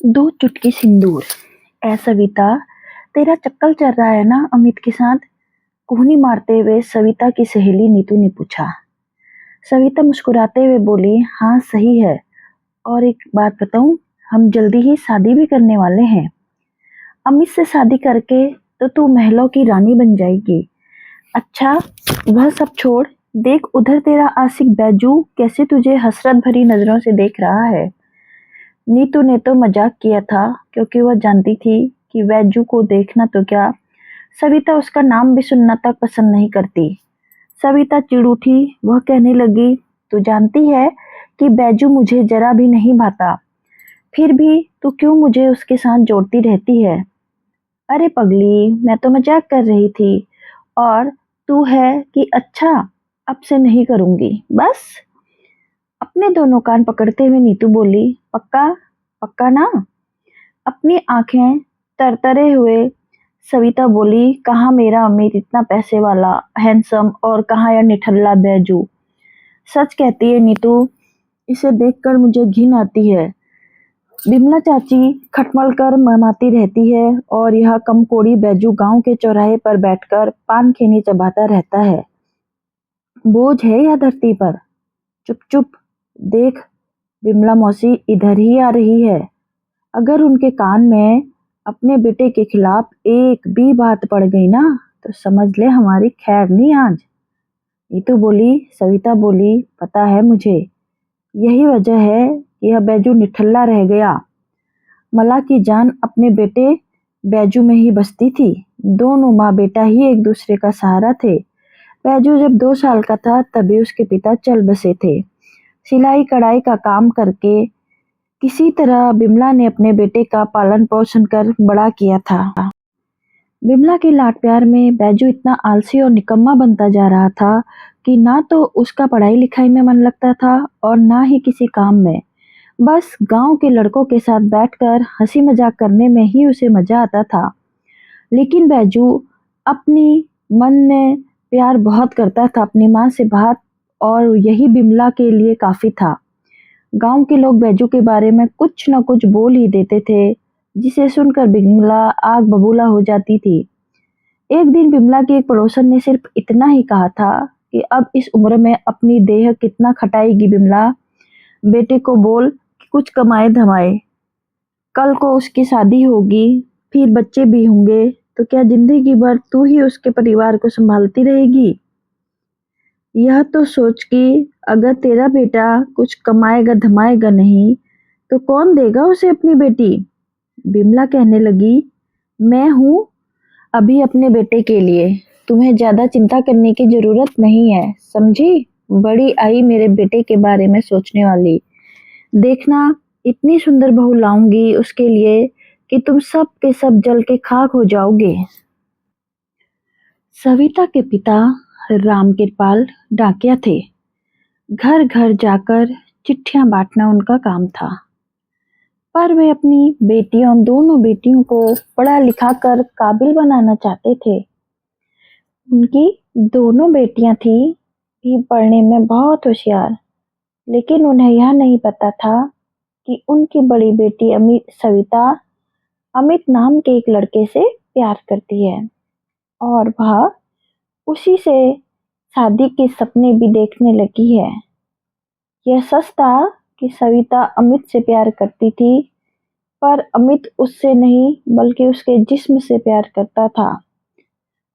दो चुटकी सिंदूर। ऐ सविता, तेरा चक्कर चल रहा है ना अमित के साथ? कोहनी मारते हुए सविता की सहेली नीतू ने पूछा। सविता मुस्कुराते हुए बोली, हाँ सही है। और एक बात बताऊं, हम जल्दी ही शादी भी करने वाले हैं। अमित से शादी करके तो तू महलों की रानी बन जाएगी। अच्छा, वह सब छोड़, देख उधर तेरा आशिक बैजू कैसे तुझे हसरत भरी नजरों से देख रहा है। नीतू ने तो मजाक किया था, क्योंकि वह जानती थी कि बैजू को देखना तो क्या, सविता उसका नाम भी सुनना तक पसंद नहीं करती। सविता चिढ़ उठी। वह कहने लगी, तू जानती है कि बैजू मुझे जरा भी नहीं भाता, फिर भी तू क्यों मुझे उसके साथ जोड़ती रहती है? अरे पगली, मैं तो मजाक कर रही थी। और तू है कि अच्छा, अब से नहीं करूंगी बस। अपने दोनों कान पकड़ते हुए नीतू बोली, पक्का? पक्का ना? अपनी आंखें तरतरे हुए सविता बोली, कहाँ मेरा अमित इतना पैसे वाला, हैंडसम, और कहाँ यह निठल्ला बैजू। सच कहती है नीतू, इसे देखकर मुझे घिन आती है। बिमला चाची खटमल कर ममाती रहती है और यह कमकोड़ी बैजू गांव के चौराहे पर बैठकर पान खैनी चबाता रहता है। बोझ है यह धरती पर। चुप चुप, देख, बिमला मौसी इधर ही आ रही है। अगर उनके कान में अपने बेटे के खिलाफ एक भी बात पड़ गई ना, तो समझ ले हमारी खैर नहीं आज। नीतू बोली। सविता बोली, पता है मुझे, यही वजह है कि यह बैजू निठल्ला रह गया। मला की जान अपने बेटे बैजू में ही बसती थी। दोनों माँ बेटा ही एक दूसरे का सहारा थे। बैजू जब 2 साल का था तभी उसके पिता चल बसे थे। सिलाई कढ़ाई का काम करके किसी तरह बिमला ने अपने बेटे का पालन पोषण कर बड़ा किया था। बिमला के लाड प्यार में बैजू इतना आलसी और निकम्मा बनता जा रहा था कि ना तो उसका पढ़ाई लिखाई में मन लगता था और ना ही किसी काम में। बस गांव के लड़कों के साथ बैठकर हंसी मजाक करने में ही उसे मजा आता था। लेकिन बैजू अपनी मन में प्यार बहुत करता था अपनी माँ से बात, और यही बिमला के लिए काफी था। गांव के लोग बैजू के बारे में कुछ न कुछ बोल ही देते थे, जिसे सुनकर बिमला आग बबूला हो जाती थी। एक दिन बिमला की एक पड़ोसन ने सिर्फ इतना ही कहा था कि अब इस उम्र में अपनी देह कितना खटाएगी बिमला, बेटे को बोल कि कुछ कमाए धमाए। कल को उसकी शादी होगी, फिर बच्चे भी होंगे, तो क्या जिंदगी भर तू ही उसके परिवार को संभालती रहेगी? यह तो सोच कि अगर तेरा बेटा कुछ कमाएगा धमाएगा नहीं, तो कौन देगा उसे अपनी बेटी? बिमला कहने लगी, मैं हूँ अभी अपने बेटे के लिए, तुम्हें ज्यादा चिंता करने की जरूरत नहीं है, समझी? बड़ी आई मेरे बेटे के बारे में सोचने वाली। देखना, इतनी सुंदर बहू लाऊंगी उसके लिए कि तुम सब के सब जल के खाक हो जाओगे। सविता के पिता रामकृपाल डाकिया थे। घर घर जाकर चिट्ठियां बांटना उनका काम था। पर वे अपनी बेटियों, दोनों बेटियों को पढ़ा लिखा कर काबिल बनाना चाहते थे। उनकी दोनों बेटियां थी भी पढ़ने में बहुत होशियार, लेकिन उन्हें यह नहीं पता था कि उनकी बड़ी बेटी अमित सविता अमित नाम के एक लड़के से प्यार करती है और वह उसी से शादी के सपने भी देखने लगी है। यह सच था कि सविता अमित से प्यार करती थी, पर अमित उससे नहीं बल्कि उसके जिस्म से प्यार करता था।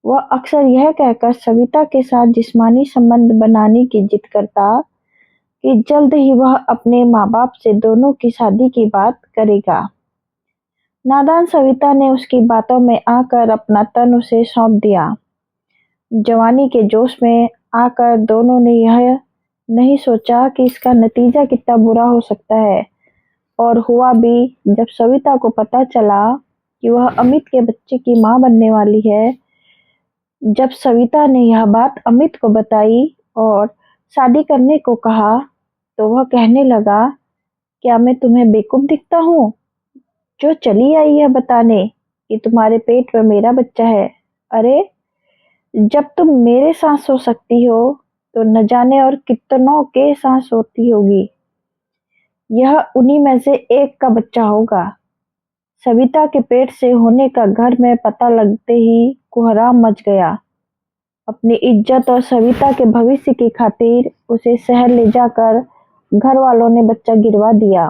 वह अक्सर यह कहकर सविता के साथ जिस्मानी संबंध बनाने की जिद करता कि जल्द ही वह अपने माँ बाप से दोनों की शादी की बात करेगा। नादान सविता ने उसकी बातों में आकर अपना तन उसे सौंप दिया। जवानी के जोश में आकर दोनों ने यह नहीं सोचा कि इसका नतीजा कितना बुरा हो सकता है, और हुआ भी। जब सविता को पता चला कि वह अमित के बच्चे की मां बनने वाली है, जब सविता ने यह बात अमित को बताई और शादी करने को कहा, तो वह कहने लगा, क्या मैं तुम्हें बेवकूफ दिखता हूँ जो चली आई है बताने कि तुम्हारे पेट में मेरा बच्चा है? अरे, जब तुम मेरे साथ सो सकती हो तो न जाने और कितनों के साथ सोती होगी। यह उन्हीं में से एक का बच्चा होगा। सविता के पेट से होने का घर में पता लगते ही कोहराम मच गया। अपनी इज्जत और सविता के भविष्य की खातिर उसे शहर ले जाकर घर वालों ने बच्चा गिरवा दिया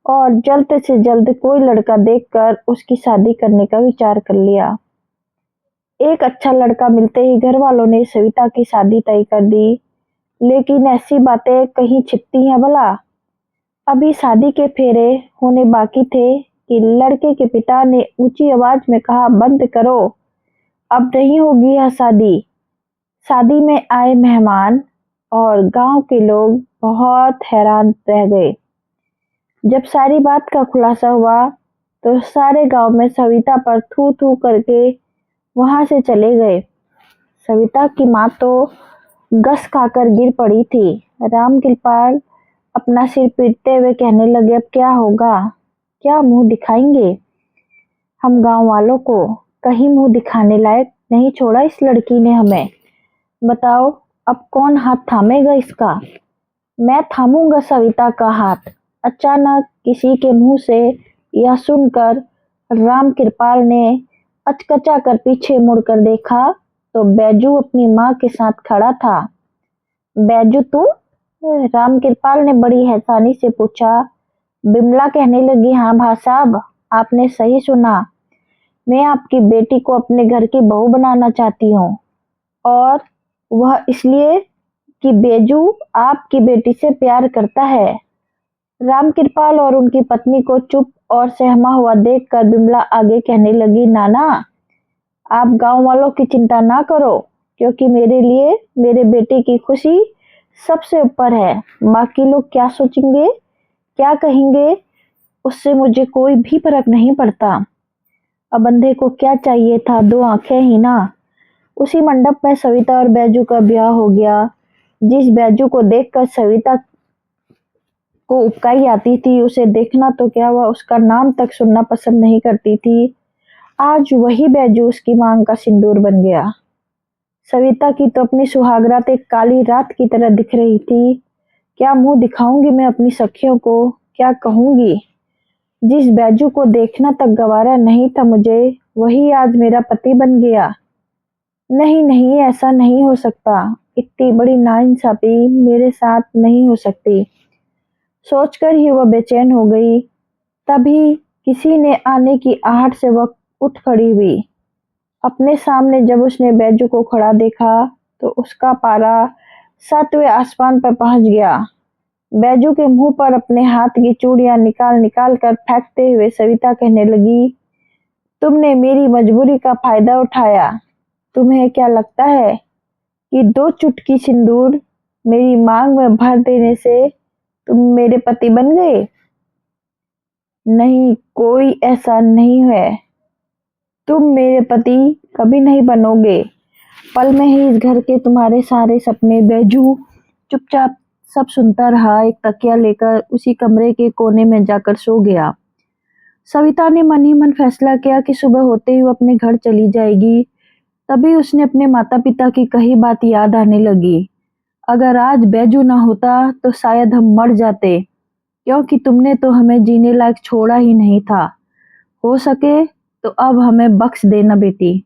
और जल्द से जल्द कोई लड़का देखकर उसकी शादी करने का विचार कर लिया। एक अच्छा लड़का मिलते ही घर वालों ने सविता की शादी तय कर दी, लेकिन ऐसी बातें कहीं छिपती हैं भला। अभी शादी के फेरे होने बाकी थे कि लड़के के पिता ने ऊंची आवाज में कहा, बंद करो, अब नहीं होगी यह शादी। शादी में आए मेहमान और गांव के लोग बहुत हैरान रह गए। जब सारी बात का खुलासा हुआ तो सारे गांव में सविता पर थू थू करके वहां से चले गए। सविता की माँ तो गस खाकर गिर पड़ी थी। राम कृपाल अपना सिर पीटते हुए कहने लगे, अब क्या होगा, क्या मुंह दिखाएंगे हम गांव वालों को। कहीं मुंह दिखाने लायक नहीं छोड़ा इस लड़की ने हमें। बताओ अब कौन हाथ थामेगा इसका। मैं थामूंगा सविता का हाथ। अचानक किसी के मुंह से यह सुनकर राम कृपाल ने अचकचा कर पीछे मुड़कर देखा तो बैजू अपनी माँ के साथ खड़ा था। बैजू तू? राम कृपाल ने बड़ी हैरानी से पूछा। बिमला कहने लगी, हाँ भाई साहब, आपने सही सुना। मैं आपकी बेटी को अपने घर की बहू बनाना चाहती हूँ, और वह इसलिए कि बैजू आपकी बेटी से प्यार करता है। राम कृपाल और उनकी पत्नी को चुप और सहमा हुआ देखकर बिमला आगे कहने लगी, नाना आप गांव वालों की चिंता ना करो, क्योंकि मेरे लिए मेरे बेटे की खुशी सबसे ऊपर है। बाकी लोग क्या सोचेंगे, क्या कहेंगे, उससे मुझे कोई भी फर्क नहीं पड़ता। अब अंधे को क्या चाहिए था, दो आंखें ही ना। उसी मंडप में सविता और बैजू का ब्याह हो गया। जिस बैजू को देखकर सविता को उबकाई आती थी, उसे देखना तो क्या हुआ, उसका नाम तक सुनना पसंद नहीं करती थी, आज वही बैजू उसकी मांग का सिंदूर बन गया। सविता की तो अपनी सुहागरात एक काली रात की तरह दिख रही थी। क्या मुंह दिखाऊंगी मैं अपनी सखियों को, क्या कहूंगी। जिस बैजू को देखना तक गवारा नहीं था मुझे, वही आज मेरा पति बन गया। नहीं नहीं, ऐसा नहीं हो सकता। इतनी बड़ी नाइंसाफी मेरे साथ नहीं हो सकती। सोचकर ही वह बेचैन हो गई। तभी किसी ने आने की आहट से वह उठ खड़ी हुई। अपने सामने जब उसने बैजू को खड़ा देखा तो उसका पारा 7वें आसमान पर पहुंच गया। बैजू के मुंह पर अपने हाथ की चूड़ियां निकाल निकाल कर फेंकते हुए सविता कहने लगी, तुमने मेरी मजबूरी का फायदा उठाया। तुम्हें क्या लगता है कि 2 चुटकी सिंदूर मेरी मांग में भर देने से तुम मेरे पति बन गए? नहीं, कोई ऐसा नहीं है। तुम मेरे पति कभी नहीं बनोगे। पल में ही इस घर के तुम्हारे सारे सपने। बैजू चुपचाप सब सुनता रहा। एक तकिया लेकर उसी कमरे के कोने में जाकर सो गया। सविता ने मन ही मन फैसला किया कि सुबह होते ही वो अपने घर चली जाएगी। तभी उसने अपने माता पिता की कही बात याद आने लगी। अगर आज बैजू ना होता तो शायद हम मर जाते, क्योंकि तुमने तो हमें जीने लायक छोड़ा ही नहीं था। हो सके तो अब हमें बख्श देना बेटी,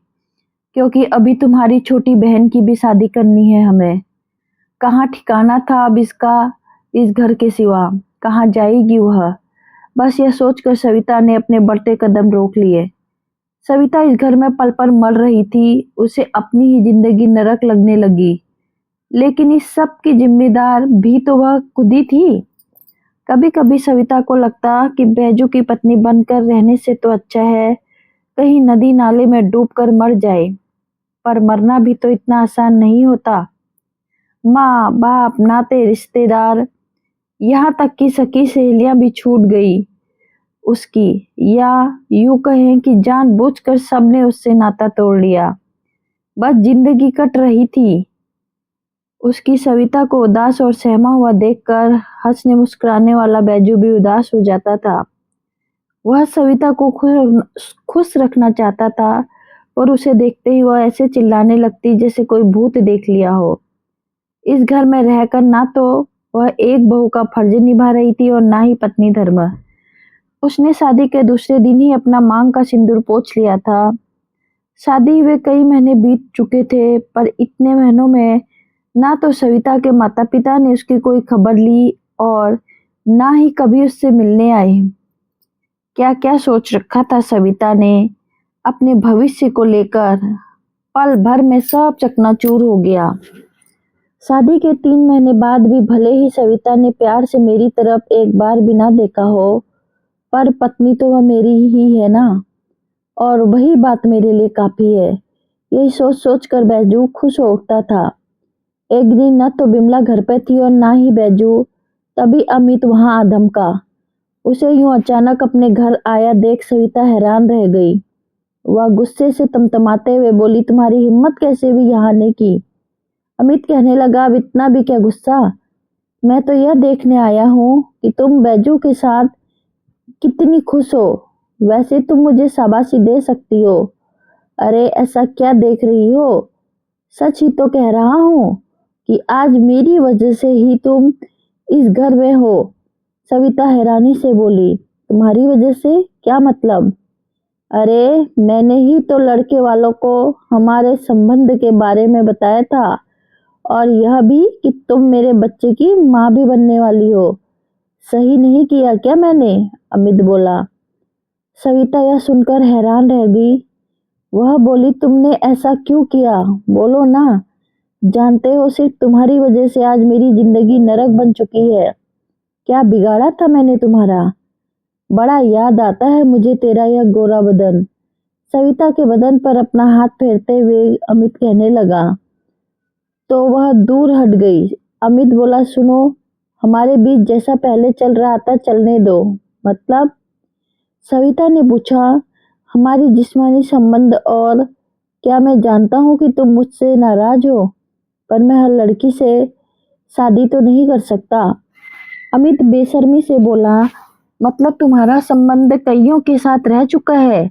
क्योंकि अभी तुम्हारी छोटी बहन की भी शादी करनी है हमें। कहाँ ठिकाना था अब इसका इस घर के सिवा, कहाँ जाएगी वह। बस यह सोचकर सविता ने अपने बढ़ते कदम रोक लिए। सविता इस घर में पल पल मर रही थी। उसे अपनी ही जिंदगी नरक लगने लगी, लेकिन इस सब की जिम्मेदार भी तो वह खुद ही थी। कभी कभी सविता को लगता कि बैजू की पत्नी बनकर रहने से तो अच्छा है कहीं नदी नाले में डूबकर मर जाए। पर मरना भी तो इतना आसान नहीं होता। माँ बाप नाते रिश्तेदार, यहाँ तक कि सकी सहेलियां भी छूट गई उसकी, या यूं कहें कि जानबूझकर सबने उससे नाता तोड़ लिया। बस जिंदगी कट रही थी उसकी। सविता को उदास और सहमा हुआ देखकर हंसने मुस्कुराने वाला बैजू भी उदास हो जाता था। वह सविता को खुश रखना चाहता था, और उसे देखते ही वह ऐसे चिल्लाने लगती जैसे कोई भूत देख लिया हो। इस घर में रहकर ना तो वह एक बहू का फर्ज निभा रही थी और ना ही पत्नी धर्म। उसने शादी के दूसरे दिन ही अपना मांग का सिंदूर पोंछ लिया था। शादी हुए कई महीने बीत चुके थे, पर इतने महीनों में ना तो सविता के माता-पिता ने उसकी कोई खबर ली और ना ही कभी उससे मिलने आए। क्या-क्या सोच रखा था सविता ने अपने भविष्य को लेकर, पल भर में सब चकनाचूर हो गया। शादी के 3 महीने बाद भी भले ही सविता ने प्यार से मेरी तरफ एक बार भी ना देखा हो, पर पत्नी तो वह मेरी ही है ना, और वही बात मेरे लिए काफ़ी है। यही सोच-सोच कर बैजू खुश हो उठता था। एक दिन न तो बिमला घर पे थी और ना ही बैजू, तभी अमित वहाँ आ धमका। उसे यूं अचानक अपने घर आया देख सविता हैरान रह गई। वह गुस्से से तमतमाते हुए बोली, तुम्हारी हिम्मत कैसे हुई यहाँ आने की? अमित कहने लगा, अब इतना भी क्या गुस्सा? मैं तो यह देखने आया हूँ कि तुम बैजू के साथ कितनी खुश हो। वैसे तुम मुझे शाबाशी दे सकती हो। अरे ऐसा क्या देख रही हो? सच ही तो कह रहा हूँ कि आज मेरी वजह से ही तुम इस घर में हो। सविता हैरानी से बोली, तुम्हारी वजह से? क्या मतलब? अरे मैंने ही तो लड़के वालों को हमारे संबंध के बारे में बताया था, और यह भी कि तुम मेरे बच्चे की माँ भी बनने वाली हो। सही नहीं किया क्या मैंने? अमित बोला। सविता यह सुनकर हैरान रह गई। वह बोली, तुमने ऐसा क्यों किया? बोलो ना। जानते हो सिर्फ तुम्हारी वजह से आज मेरी जिंदगी नरक बन चुकी है। क्या बिगाड़ा था मैंने तुम्हारा? बड़ा याद आता है मुझे तेरा यह गोरा बदन। सविता के बदन पर अपना हाथ फेरते हुए अमित कहने लगा, तो वह दूर हट गई। अमित बोला, सुनो, हमारे बीच जैसा पहले चल रहा था चलने दो। मतलब? सविता ने पूछा, हमारी जिस्मानी संबंध, और क्या मैं जानता हूँ कि तुम मुझसे नाराज हो, पर मैं हर लड़की से शादी तो नहीं कर सकता। अमित बेशर्मी से बोला, मतलब तुम्हारा संबंध कईयों के साथ रह चुका है?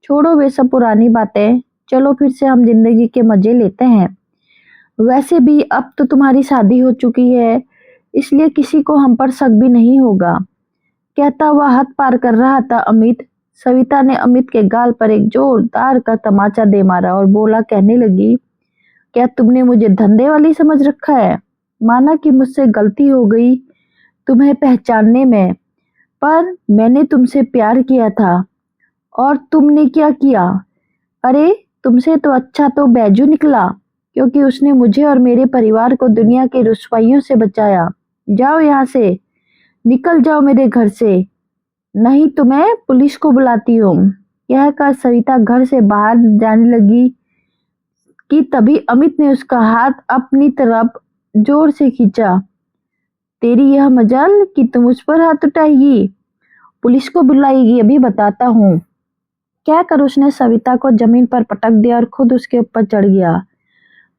छोड़ो वे सब पुरानी बातें, चलो फिर से हम जिंदगी के मजे लेते हैं। वैसे भी अब तो तुम्हारी शादी हो चुकी है, इसलिए किसी को हम पर शक भी नहीं होगा। कहता हुआ हद पार कर रहा था अमित। सविता ने अमित के गाल पर एक जोरदार का तमाचा दे मारा और बोला, कहने लगी, क्या तुमने मुझे धंधे वाली समझ रखा है? माना कि मुझसे गलती हो गई तुम्हें पहचानने में, पर मैंने तुमसे प्यार किया था और तुमने क्या किया? अरे तुमसे तो अच्छा तो बैजू निकला, क्योंकि उसने मुझे और मेरे परिवार को दुनिया के रुसवाइयों से बचाया। जाओ यहाँ से, निकल जाओ मेरे घर से, नहीं तो मैं पुलिस को बुलाती हूँ। कहकर सविता घर से बाहर जाने लगी कि तभी अमित ने उसका हाथ अपनी तरफ जोर से खींचा। तेरी यह मजाल कि तुम उस पर हाथ उठाएगी? पुलिस को बुलाएगी, अभी बताता हूँ। कहकर उसने सविता को जमीन पर पटक दिया और खुद उसके ऊपर चढ़ गया।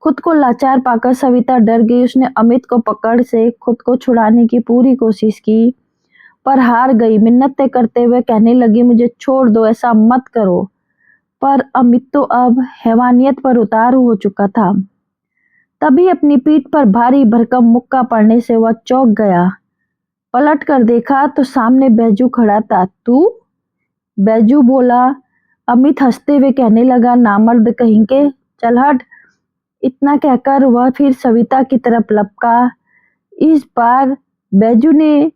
खुद को लाचार पाकर सविता डर गई। उसने अमित को पकड़ से खुद को छुड़ाने की पूरी कोशिश की, पर हार गई। मिन्नतें करते हुए कहने लगी, मुझे छोड़ दो, ऐसा मत करो। पर अमित तो अब हैवानियत पर उतार हो चुका था। तभी अपनी पीठ पर भारी भरकम मुक्का पड़ने से वह चौंक गया। पलट कर देखा तो सामने बैजू खड़ा था। तू? बैजू बोला। अमित हंसते हुए कहने लगा, नामर्द कहीं के, चल हट। इतना कहकर वह फिर सविता की तरफ लपका। इस बार बैजू ने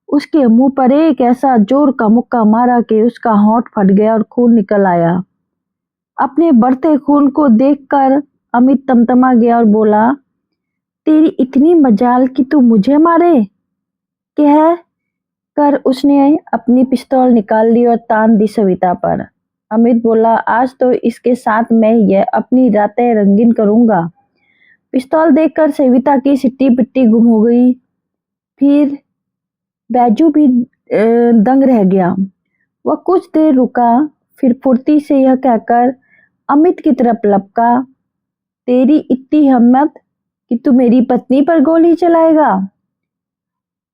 उसके मुंह पर एक ऐसा जोर का मुक्का मारा कि उसका होंठ फट गया और खून निकल आया। अपने बढ़ते खून को देखकर अमित तमतमा गया और बोला, तेरी इतनी मजाल कि तू मुझे मारे? कह कर उसने अपनी पिस्तौल निकाल ली और तान दी सविता पर। अमित बोला, आज तो इसके साथ मैं यह अपनी रातें रंगीन करूंगा। पिस्तौल देखकर सविता की सिट्टी पिट्टी गुम हो गई। फिर बैजू भी दंग रह गया। वह कुछ देर रुका, फिर फुर्ती से यह कहकर अमित की तरफ लपका, तेरी इतनी हिम्मत कि तू मेरी पत्नी पर गोली चलाएगा?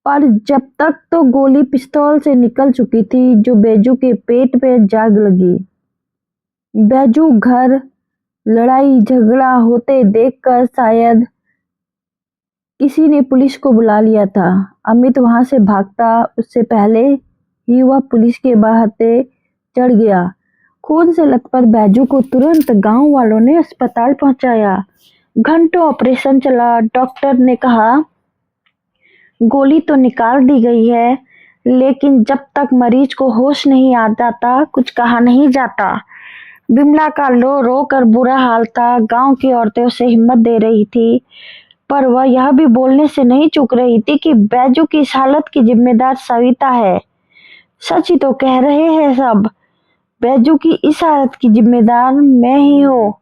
पर जब तक तो गोली पिस्तौल से निकल चुकी थी, जो बैजू के पेट पे जाग लगी। बैजू घर लड़ाई झगड़ा होते देखकर शायद किसी ने पुलिस को बुला लिया था। अमित वहां से भागता उससे पहले युवा पुलिस के बहाते चढ़ गया। खून से लथपथ बैजू को तुरंत गांव वालों ने अस्पताल पहुंचाया। घंटों ऑपरेशन चला। डॉक्टर ने कहा गोली तो निकाल दी गई है, लेकिन जब तक मरीज को होश नहीं आ जाता कुछ कहा नहीं जाता। बिमला का रो रो कर बुरा हाल था। गांव की औरतें उसे हिम्मत दे रही थी, पर वह यह भी बोलने से नहीं चूक रही थी कि बैजू की इस हालत की जिम्मेदार सविता है। सच ही तो कह रहे हैं सब, बैजू की इस हालत की जिम्मेदार मैं ही हूँ।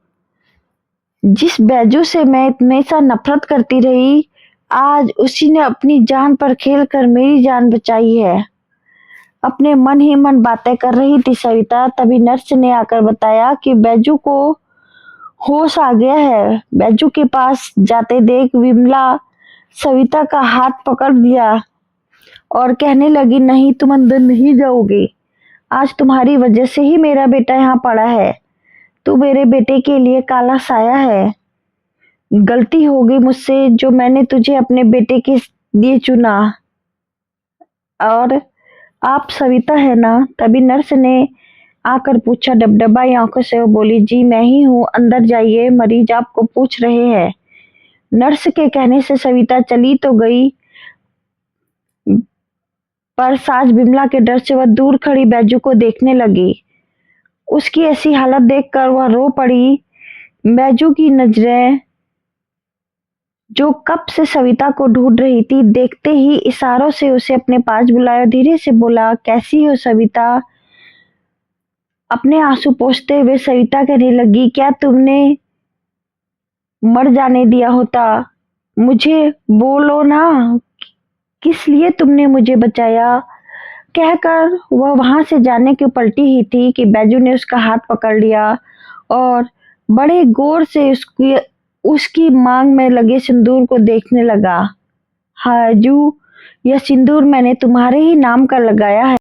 जिस बैजू से मैं हमेशा नफरत करती रही, आज उसी ने अपनी जान पर खेल कर मेरी जान बचाई है। अपने मन ही मन बातें कर रही थी सविता, तभी नर्स ने आकर बताया कि बैजू को होश आ गया है। बैजू के पास जाते देख विमला सविता का हाथ पकड़ दिया और कहने लगी, नहीं तुम अंदर नहीं जाओगी। आज तुम्हारी वजह से ही मेरा बेटा यहाँ पड़ा है। तू मेरे बेटे के लिए काला साया है। गलती हो गई मुझसे जो मैंने तुझे अपने बेटे के लिए चुना। और आप सविता है ना? तभी नर्स ने आकर पूछा डबडबाई आंखों से। वो बोली, जी मैं ही हूँ, अंदर जाइए, मरीज आपको पूछ रहे हैं। नर्स के कहने से सविता चली तो गई, पर सास बिमला के डर से वह दूर खड़ी बैजू को देखने लगी। उसकी ऐसी हालत देखकर वह रो पड़ी। बैजू की नजरें जो कब से सविता को ढूंढ रही थी, देखते ही इशारों से उसे अपने पास बुलाया। धीरे से बोला, कैसी हो सविता? अपने आंसू पोंछते हुए सविता कहने लगी, क्या तुमने मर जाने दिया होता? मुझे बोलो ना, किस लिए तुमने मुझे बचाया? कहकर वह वहां से जाने की पलटी ही थी कि बैजू ने उसका हाथ पकड़ लिया और बड़े गौर से उसकी मांग में लगे सिंदूर को देखने लगा। हाजू, यह सिंदूर मैंने तुम्हारे ही नाम का लगाया है।